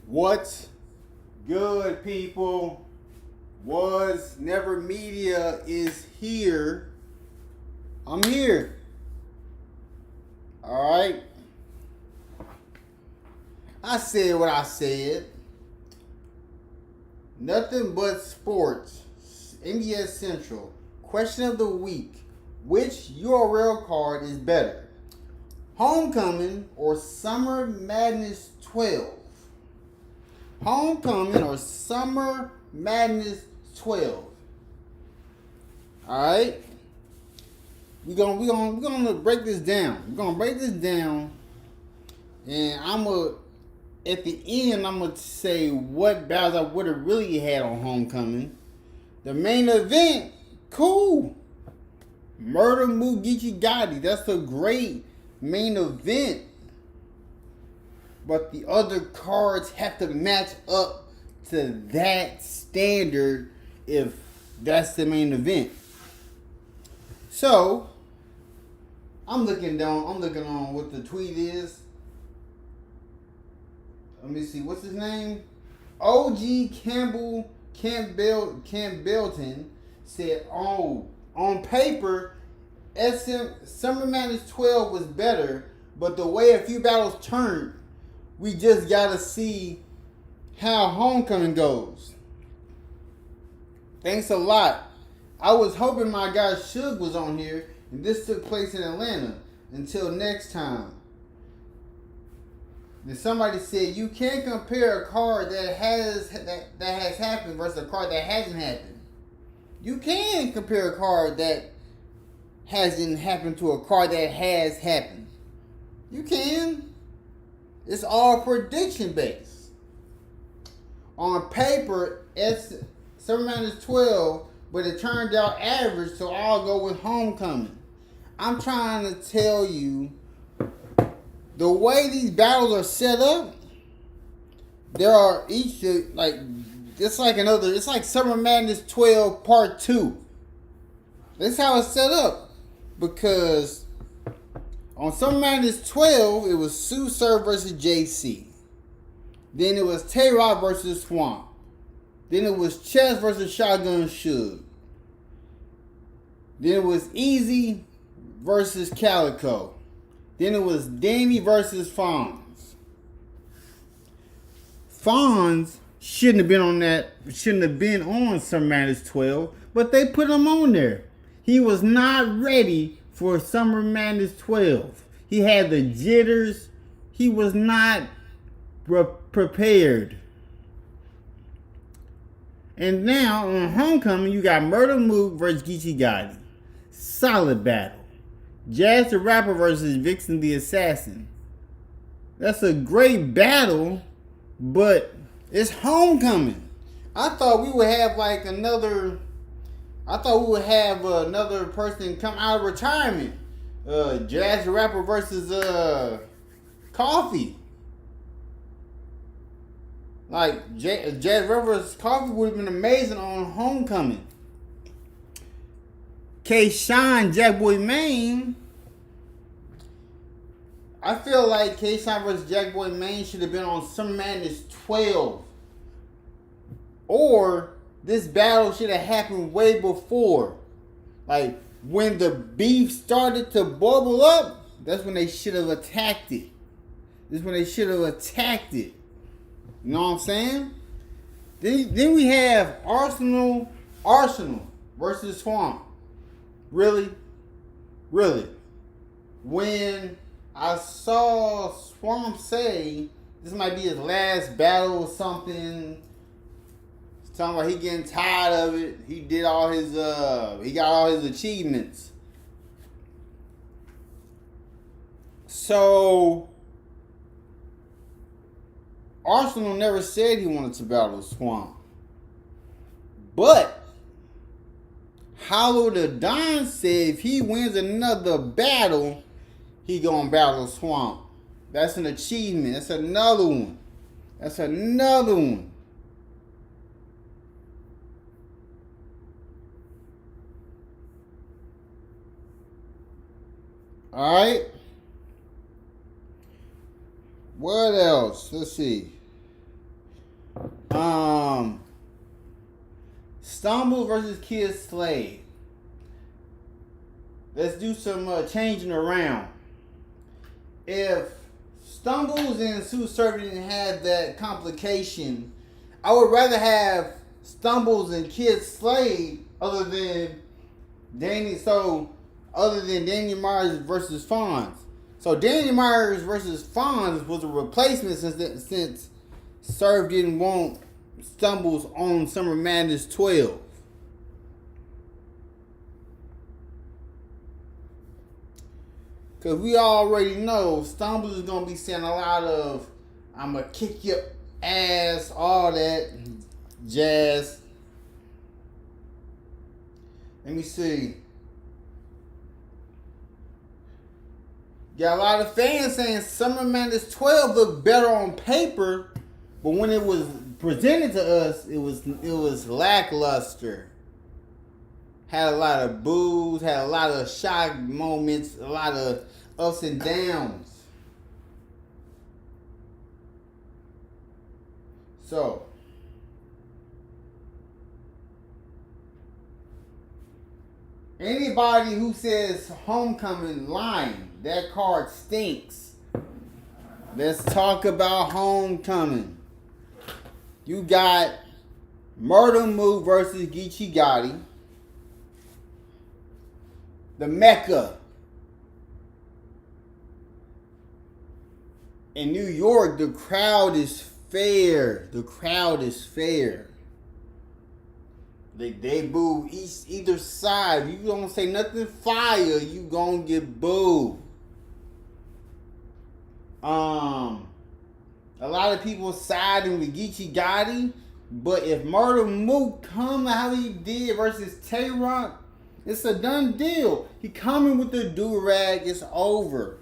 What's good, people? WASNEVERMEDIA is here. I'm here. Alright. I said what I said. Nothing but sports. NBA Central. Question of the week. Which URL card is better? Homecoming or Summer Madness 12? Homecoming or Summer Madness 12? Alright? We're gonna break this down. We're gonna break this down, and at the end I'm gonna say what battles I would have really had on Homecoming. The main event, cool. Murder Mugichi Gotti. That's a great main event. But the other cards have to match up to that standard if that's the main event. So I'm looking on what the tweet is. Let me see, what's his name? OG Campbellton said, on paper, Summer Madness 12 was better, but the way a few battles turned, we just gotta see how Homecoming goes. Thanks a lot. I was hoping my guy Suge was on here, and this took place in Atlanta. Until next time. Then somebody said you can't compare a card that has happened versus a card that hasn't happened. You can compare a card that hasn't happened to a card that has happened. You can. It's all prediction based. On paper, it's Summer Madness 12, but it turned out average, so I'll go with Homecoming. I'm trying to tell you, the way these battles are set up, there are each it's like Summer Madness 12 Part 2. That's how it's set up. Because on Summer Madness 12, it was Sue Surf versus JC. Then it was Tay-Rock versus Swamp. Then it was Chess versus Shotgun Suge. Then it was Easy versus Calico. Then it was Danny versus Fonz. Fonz shouldn't have been on Summer Madness 12, but they put him on there. He was not ready for Summer Madness 12. He had the jitters. He was not prepared. And now on Homecoming, you got Murder Mook versus Geechee Gotti. Solid battle. Jazz the Rapper versus Vixen the Assassin. That's a great battle, but it's Homecoming. I thought we would have another person come out of retirement. Jazz the Rapper versus Coffee. Jazz the Rapper versus Coffee would have been amazing on Homecoming. K-Shine, Jackboy Maine. I feel like K-Shine versus Jackboy Maine should have been on Summer Madness 12. Or this battle should have happened way before. When the beef started to bubble up, that's when they should have attacked it. You know what I'm saying? Then we have Arsenal versus Swamp. Really? When I saw Swamp say this might be his last battle or something, talking about he getting tired of it. He did all his he got all his achievements. So Arsenal never said he wanted to battle Swamp. But Hollow the Don said if he wins another battle, he gonna battle Swamp. That's an achievement. That's another one. Alright. What else? Let's see. Stumbles versus Kid Slade. Let's do some changing around. If Stumbles and Sue Surfer didn't have that complication, I would rather have Stumbles and Kid Slade other than Daniel Myers versus Fonz. So Daniel Myers versus Fonz was a replacement since Surf didn't want Stumbles on Summer Madness 12. Because we already know Stumbles is going to be saying a lot of, I'm going to kick your ass, all that jazz. Let me see. Got a lot of fans saying Summer Madness 12 looked better on paper, but when it was presented to us, it was lackluster. Had a lot of boos, had a lot of shock moments, a lot of ups and downs. So, anybody who says Homecoming lying, that card stinks. Let's talk about Homecoming. You got Murder Mook versus Geechee Gotti. The Mecca. In New York, the crowd is fair. The crowd is fair. They boo either side. If you don't say nothing fire, you gonna get booed. A lot of people siding with Geechee Gotti, but if Murder Mook come how he did versus Tay-Rock, it's a done deal. He coming with the do-rag. It's over.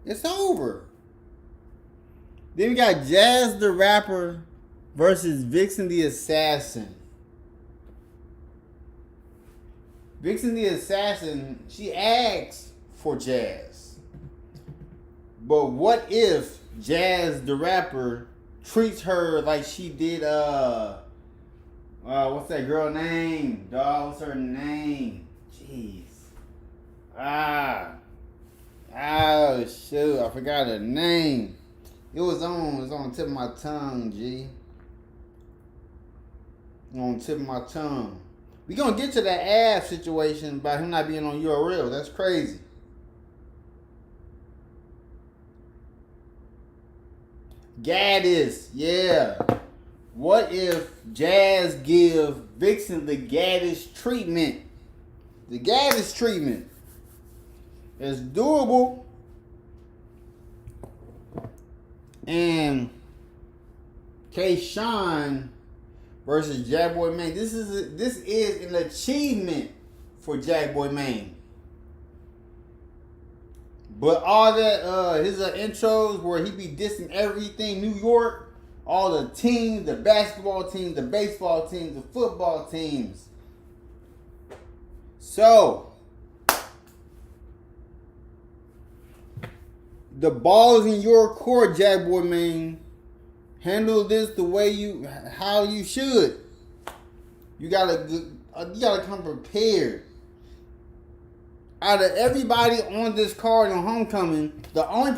It's over. Then we got Jazz the Rapper versus Vixen the Assassin. Vixen the Assassin, she asks for Jazz. But what if Jazz the Rapper treats her like she did, what's that girl name? Dog, what's her name? Jeez. Oh, shoot, I forgot her name. It was on the tip of my tongue, G. On the tip of my tongue. We gonna get to that ass situation about him not being on URL. That's crazy. Gaddis, yeah. What if Jazz give Vixen the Gaddis treatment? The Gaddis treatment is doable. And K-Shine versus Jackboy Maine. This is an achievement for Jackboy Maine. But all that his intros where he be dissing everything New York, all the teams, the basketball teams, the baseball teams, the football teams. So the ball's in your court, Jackboy Maine. Handle this the way how you should. You gotta come prepared. Out of everybody on this card on Homecoming, the only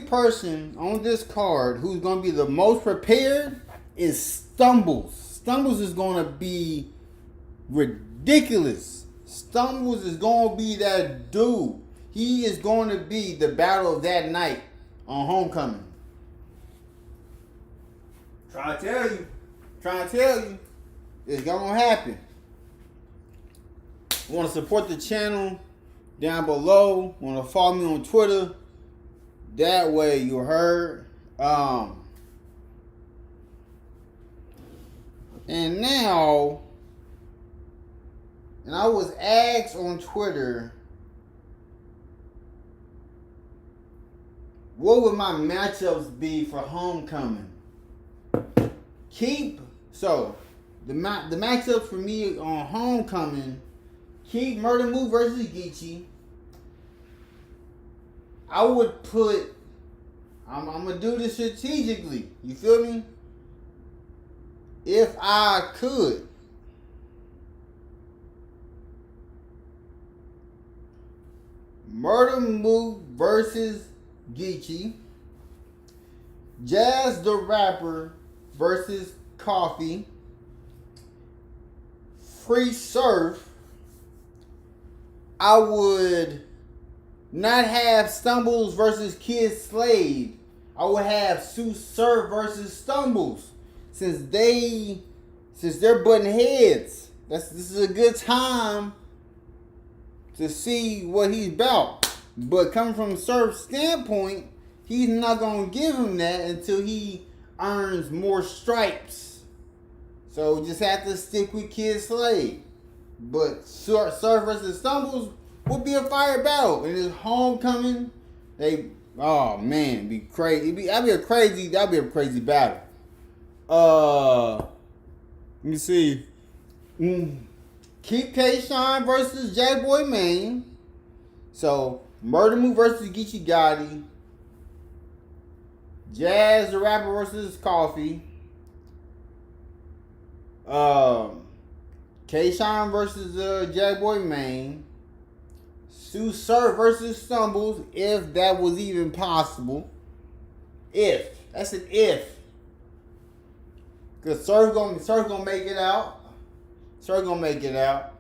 person on this card who's gonna be the most prepared is Stumbles. Stumbles is gonna be ridiculous. Stumbles is gonna be that dude. He is going to be the battle of that night on Homecoming. Trying to tell you, it's gonna happen. Want to support the channel? Down below. Want to follow me on Twitter? That way you heard. And now, and I was asked on Twitter, what would my matchups be for Homecoming? The matchups for me on Homecoming, keep Murder Mook versus Geechee. I would put, I'm going to do this strategically. You feel me? if I could. Murder Mook versus Geechee. Jazz the Rapper versus Coffee. Free Surf. I would not have Stumbles versus Kid Slade. I would have Sue Surf versus Stumbles. Since they're butting heads. This is a good time to see what he's about. But coming from Surf's standpoint, he's not going to give him that until he earns more stripes. So just have to stick with Kid Slade. But Surf versus Stumbles would be a fire battle. In his homecoming, oh man, be crazy. That'd be a crazy battle. Let me see. Keep K-Shine versus Jack Boy Maine. So Murder Mook versus Geechee Gotti. Jazz the Rapper versus Coffee. K-Shine versus Jack Boy Maine. Sue Surf versus Stumbles, if that was even possible. If. That's an if. Because Surf gonna make it out. Surf gonna make it out.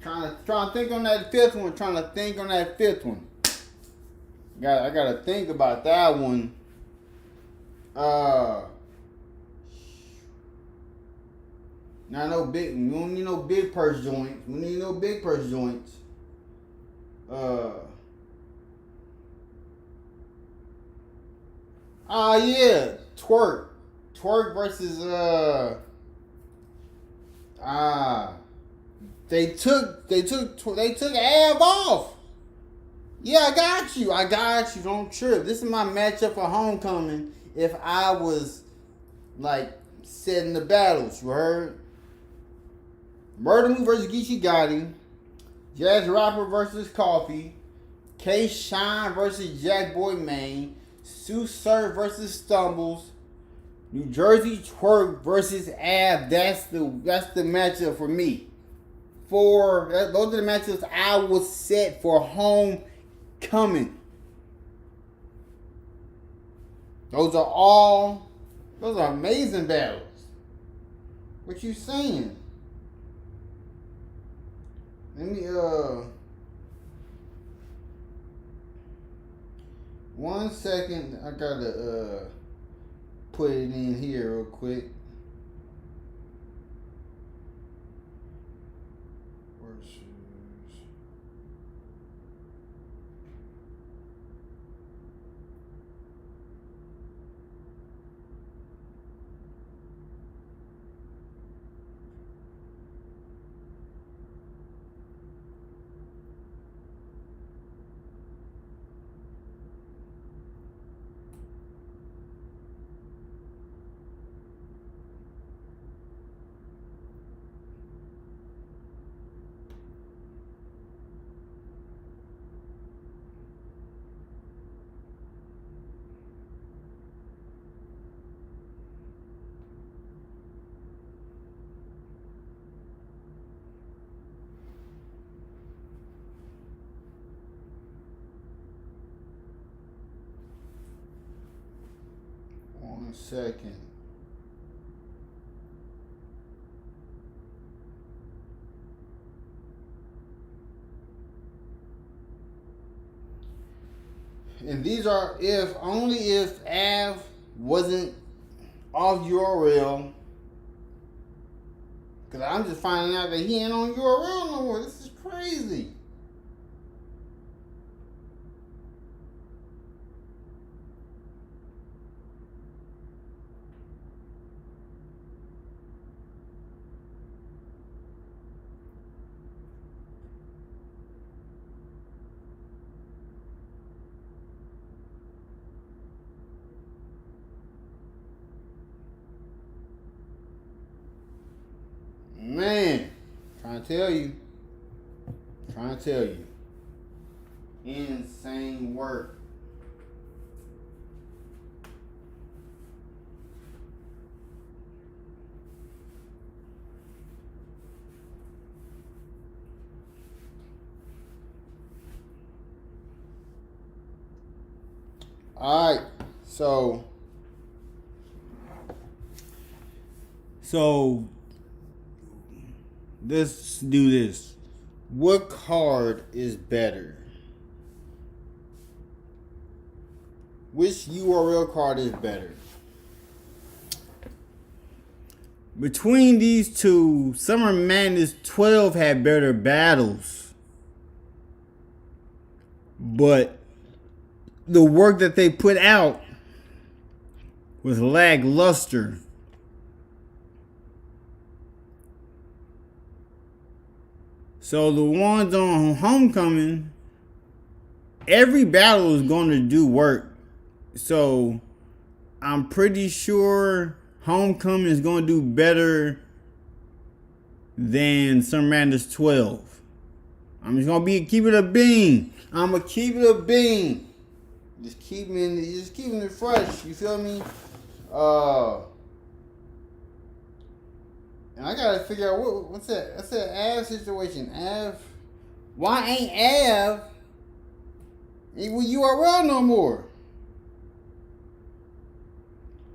Trying to think on that fifth one. I gotta think about that one. Not no big. We don't need no big purse joints. Yeah, Twerk versus they took Av off. Yeah, I got you. Don't trip. This is my matchup for homecoming. If I was like setting the battles, you heard? Murder Mook versus Geechee Gotti. Jazz Rapper versus Coffee. K-Shine versus Jack Boy Maine. Sue Surf versus Stumbles. New Jersey Twerk versus Av. That's the matchup for me. Those are the matchups I would set for homecoming. Those are amazing battles. What you saying? Let me 1 second. I gotta put it in here real quick. One second. And these are if Av wasn't off URL. Because I'm just finding out that he ain't on URL no more. This is crazy. Man, trying to tell you. Insane work. All right. So let's do this. What card is better? Which URL card is better? Between these two, Summer Madness 12 had better battles. But the work that they put out was lackluster. So the ones on Homecoming, every battle is going to do work. So I'm pretty sure Homecoming is going to do better than Summer Madness 12. I'm just going to keep it a bean. I'm going to keep it a bean. Just keeping it fresh. You feel me? And I gotta figure out what's that? That's that Av situation. Av, why ain't Av with URL no more?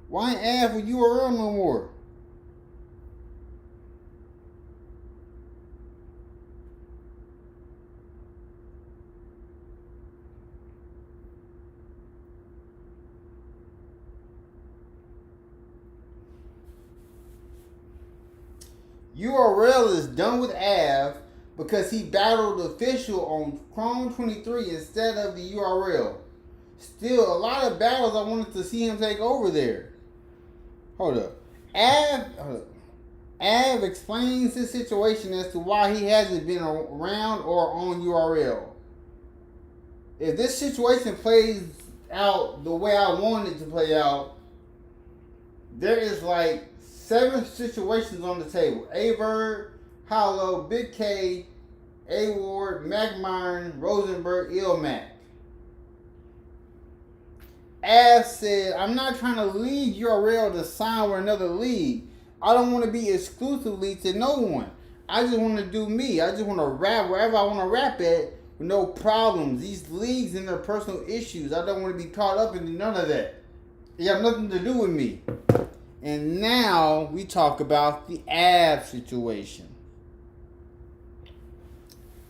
Why ain't Av with URL no more? URL is done with Av because he battled official on Chrome 23 instead of the URL. Still, a lot of battles I wanted to see him take over there. Hold up. Av explains his situation as to why he hasn't been around or on URL. If this situation plays out the way I want it to play out, there is like 7 situations on the table. A-Bird, Hollow, Big K, A-Ward, McMyron, Rosenberg, Ilmac. Av said, I'm not trying to leave URL to sign with another league. I don't want to be exclusively to no one. I just want to do me. I just want to rap wherever I want to rap at with no problems. These leagues and their personal issues, I don't want to be caught up in none of that. It have nothing to do with me. And now we talk about the Av situation.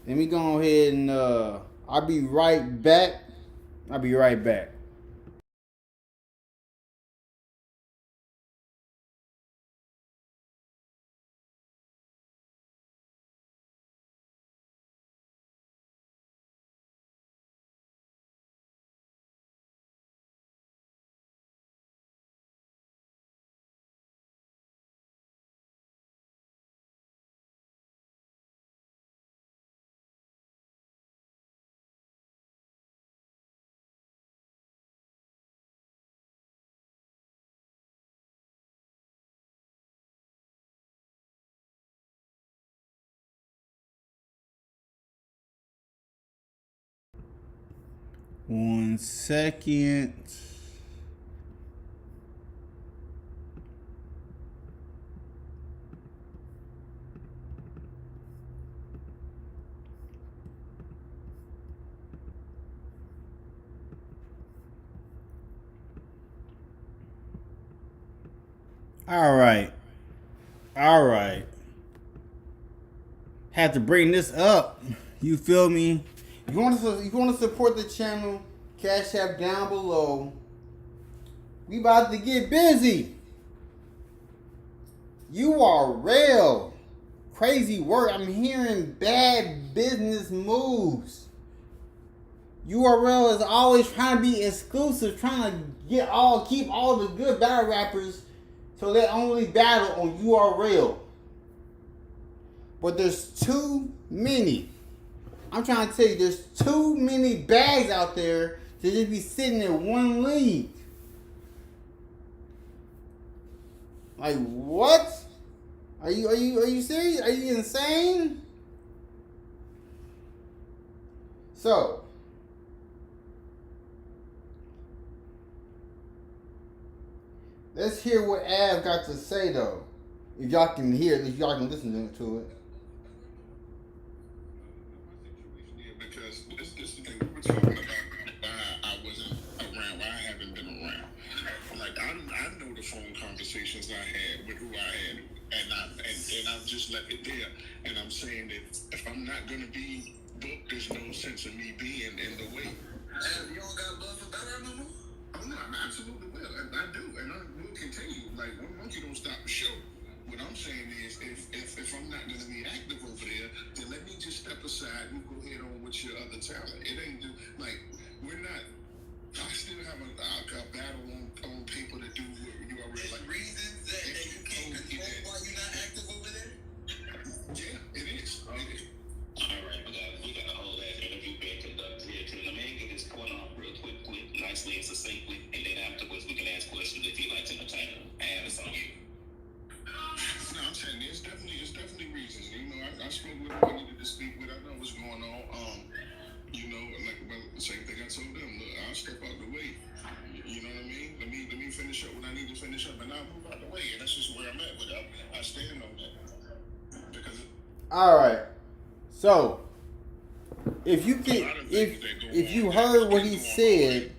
Let me go ahead and I'll be right back. One second. All right. Had to bring this up. You feel me? If you want to support the channel, Cash App down below. We about to get busy. URL. Crazy work. I'm hearing bad business moves. URL is always trying to be exclusive, trying to keep all the good battle rappers so they only battle on URL. But there's too many. I'm trying to tell you, there's too many bags out there to just be sitting in one league. Like what? Are you serious? Are you insane? So let's hear what Av got to say though. If y'all can hear it, if y'all can listen to it. Because this is the thing we were talking about why I wasn't around, why I the phone conversations I had with who I had, and I've just left it there. And I'm saying that if I'm not gonna be booked, there's no sense of me being in the way. And you don't got love for better no more? Oh no, I absolutely will. I do, and I will continue. Like one monkey don't stop the show. What I'm saying is, if I'm not going to be active over there, then let me just step aside and go ahead on with your other talent. It ain't like we're not. I still have a battle on paper to do what you already like. Reasons that you can't control why you're not active over there. Yeah, it is. It is. All right, we got a whole ass interview being conducted here too. Let me get this point off real quickly, nicely and succinctly, and then afterwards we can ask questions if you'd like to entertain them. And it's on you. No, I'm saying it's definitely reasons. You know, I spoke with who I needed to speak with. I know what's going on. You know, like the same thing I told them. Look, I'll step out the way. You know what I mean? Let me finish up what I need to finish up, and I'll move out the way. And that's just where I'm at. But I stand on that because. All right. So, if you heard what he said,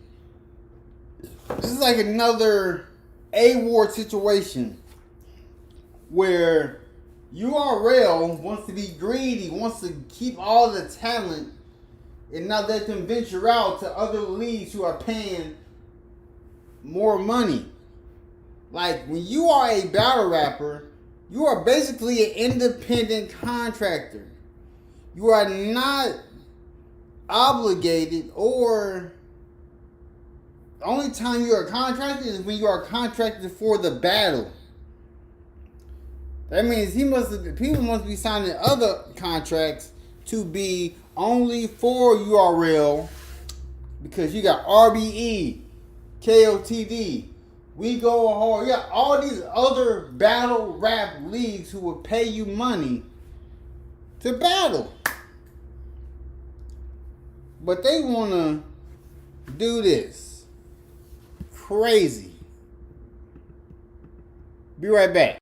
this is like another award situation where URL wants to be greedy, wants to keep all the talent and not let them venture out to other leagues who are paying more money. Like, when you are a battle rapper, you are basically an independent contractor. You are not obligated, or the only time you are contracted is when you are contracted for the battle. That means people must be signing other contracts to be only for URL, because you got RBE, KOTD, We Go Hard. You got all these other battle rap leagues who will pay you money to battle. But they want to do this. Crazy. Be right back.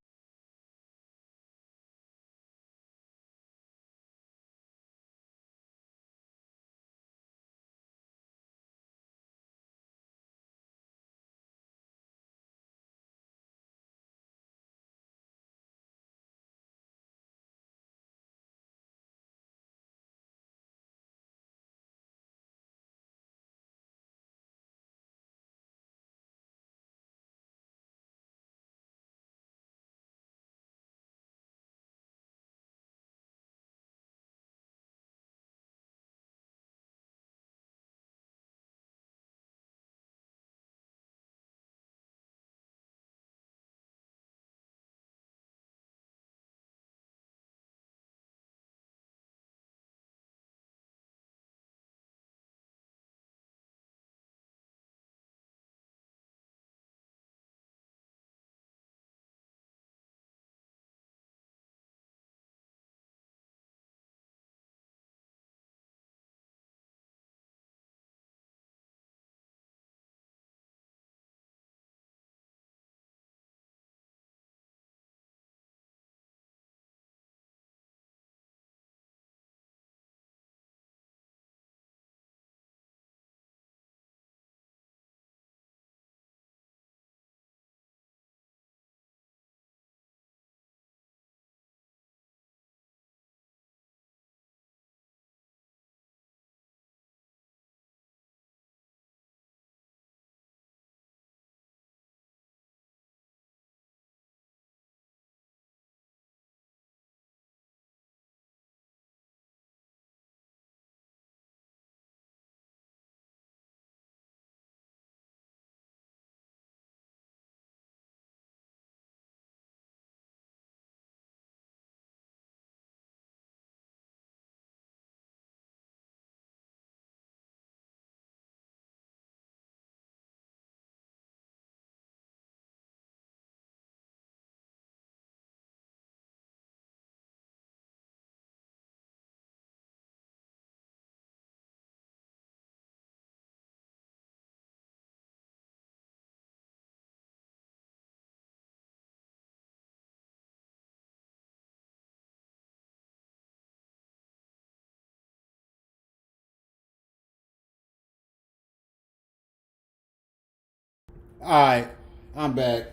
All right, I'm back.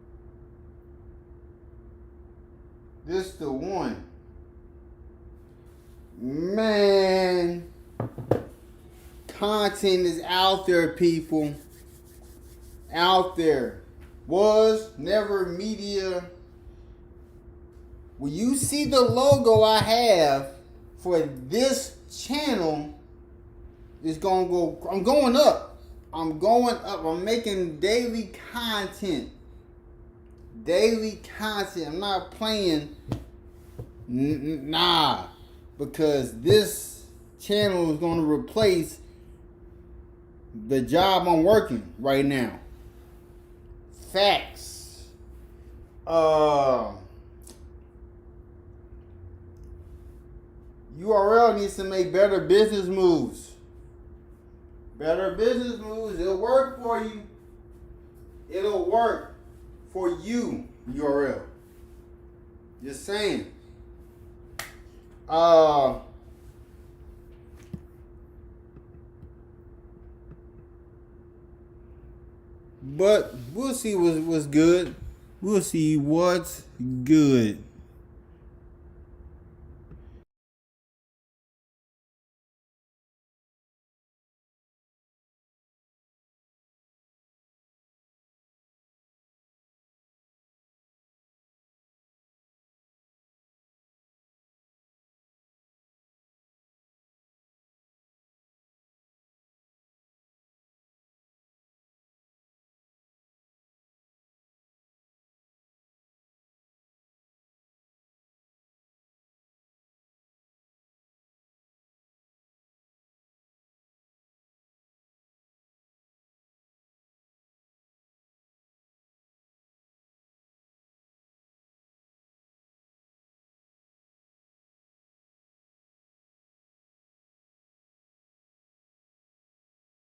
This the one. Man, content is out there, people. Out there. Was Never Media. When you see the logo I have for this channel, it's gonna go. I'm going up. I'm going up. I'm making daily content. Daily content. I'm not playing. Nah. Because this channel is going to replace the job I'm working right now. Facts. URL needs to make better business moves. Better business moves. It'll work for you. It'll work for you, URL. Just saying. But we'll see what's good. We'll see what's good.